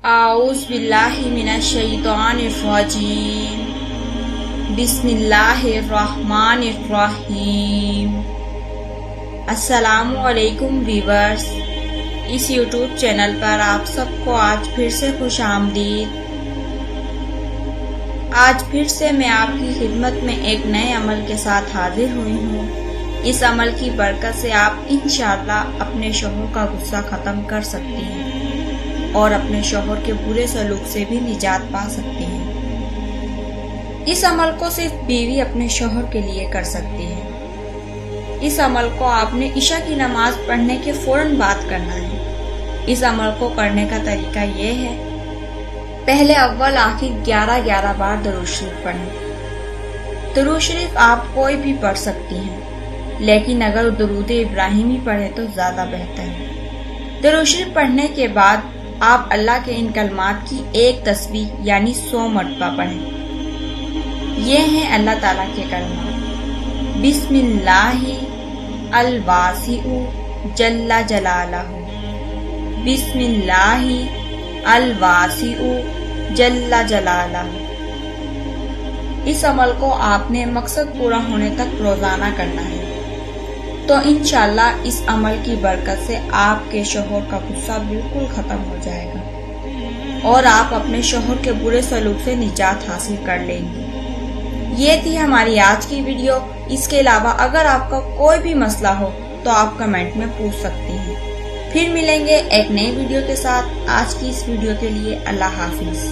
اعوذ باللہ من الشیطان الرجیم بسم اللہ الرحمن الرحیم۔ السلام علیکم ویورز، اس یوٹیوب چینل پر آپ سب کو آج پھر سے خوش آمدید۔ آج پھر سے میں آپ کی خدمت میں ایک نئے عمل کے ساتھ حاضر ہوئی ہوں۔ اس عمل کی برکت سے آپ انشاءاللہ اپنے شوہر کا غصہ ختم کر سکتی ہیں اور اپنے شوہر کے برے سلوک سے بھی نجات پا سکتی ہیں۔ اس عمل کو صرف بیوی اپنے شوہر کے لیے کر سکتی ہے۔ اس عمل کو آپ نے عشاء کی نماز پڑھنے کے فوراً بعد کرنا ہے۔ اس عمل کو کرنے کا طریقہ یہ ہے، پہلے اول آخر 11 بار درود شریف پڑھیں۔ درود شریف آپ کوئی بھی پڑھ سکتی ہیں، لیکن اگر درود ابراہیمی پڑھے تو زیادہ بہتر ہے۔ درود شریف پڑھنے کے بعد آپ اللہ کے ان کلمات کی ایک تسبیح یعنی 100 مرتبہ پڑھیں۔ یہ ہیں اللہ تعالیٰ کے کلمات: بسم اللہ الواسع جل جلالہ، بسم اللہ الواسع جل جلالہ۔ اس عمل کو آپ نے مقصد پورا ہونے تک روزانہ کرنا ہے، تو انشاءاللہ اس عمل کی برکت سے آپ کے شوہر کا غصہ بالکل ختم ہو جائے گا اور آپ اپنے شوہر کے برے سلوک سے نجات حاصل کر لیں گے۔ یہ تھی ہماری آج کی ویڈیو۔ اس کے علاوہ اگر آپ کا کوئی بھی مسئلہ ہو تو آپ کمنٹ میں پوچھ سکتی ہیں۔ پھر ملیں گے ایک نئی ویڈیو کے ساتھ۔ آج کی اس ویڈیو کے لیے اللہ حافظ۔